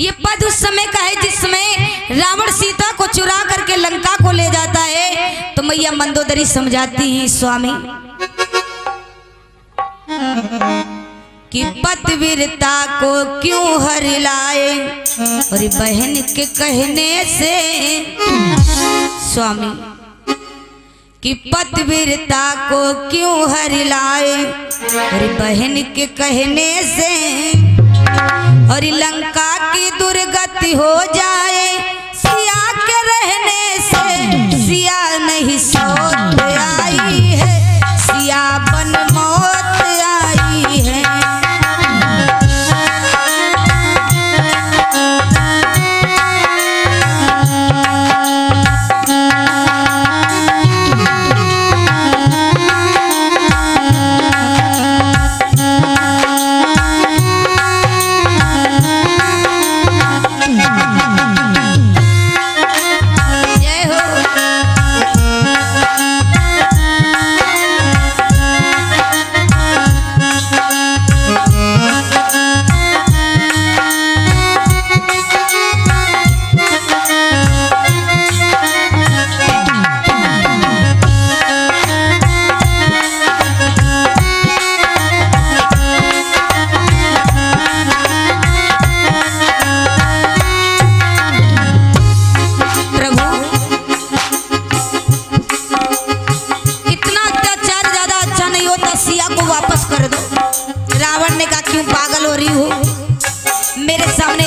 ये पद उस समय का है जिसमें रावण सीता को चुरा करके लंका को ले जाता है। तो मैया मंदोदरी समझाती हैं स्वामी कि पतिव्रता को क्यों हर लाए, और बहन के कहने से स्वामी कि पतिव्रता को क्यों हर लाए, और बहन के कहने से और लंका की दुर्गति हो जाए। सिया के रहने से सिया नहीं सोत आई है, सिया बन मौत आई है।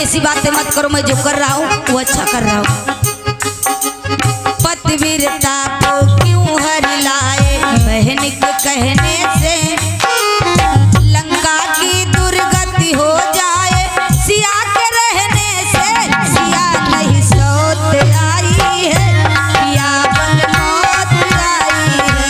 ऐसी बातें मत करो, मैं जो कर रहा हूँ वो अच्छा कर रहा हूँ। पतिव्रता को क्यों हर लाए, बहन के कहने से लंका की दुर्गति हो जाए। सिया के रहने से सिया नहीं सोत आई है, सिया बन मौत आई है।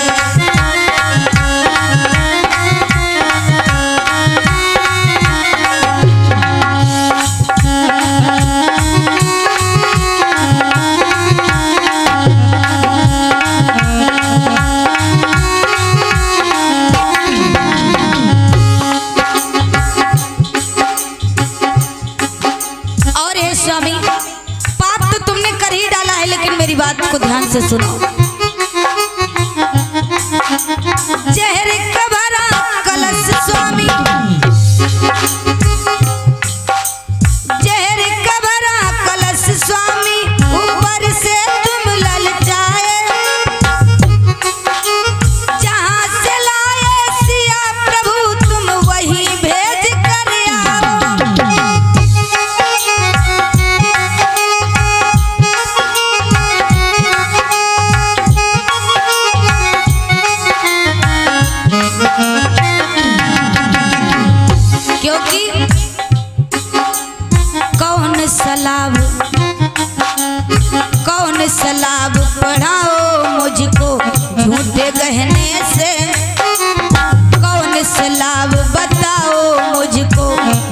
स्वामी पाप तो तुमने कर ही डाला है, लेकिन मेरी बात को ध्यान से सुनो। जहर का भरा कलश स्वामी, जहर का भरा कलश स्वामी, ऊपर से तुम ललचाए। जहां से लाए सिया प्रभु तुम वही भेज कर आओ। क्योंकि कौन सलाब पढ़ाओ मुझको झूठे गहने से, कौन सलाब बताओ मुझको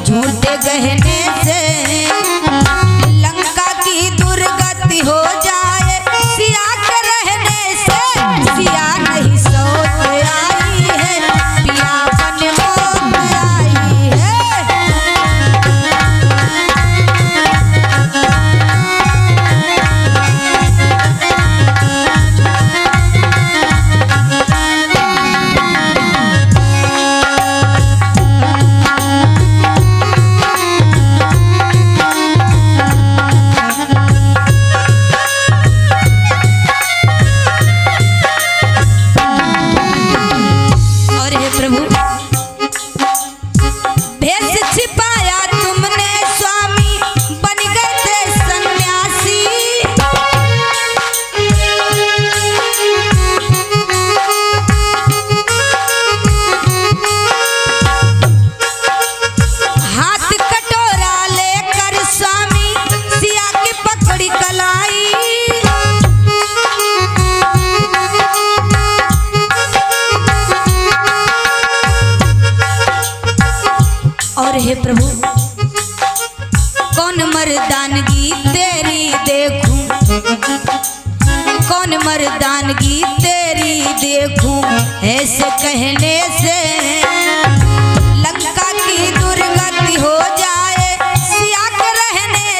झूठे गहने से। लंका की दुर्गति हो जाए, सिया के रहने से सिया नहीं सोत आई है, पिया बन मौत आई है। और हे प्रभु कौन मर्दानगी तेरी देखूं, कौन मर्दानगी तेरी देखूं, ऐसे कहने से लंका की दुर्गति हो जाए। सिया के रहने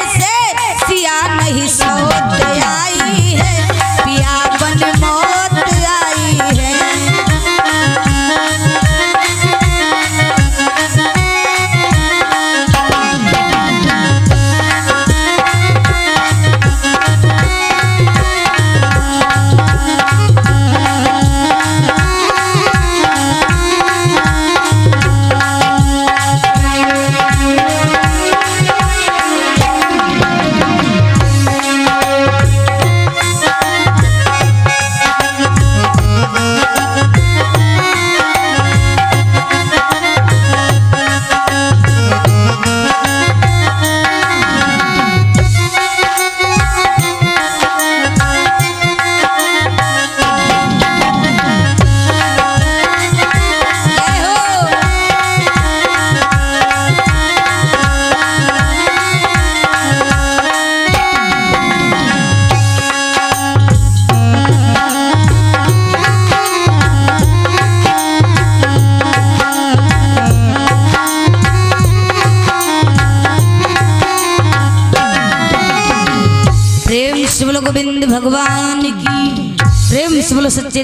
से बोलो गोविंद भगवान की, प्रेम से बोलो सच्चे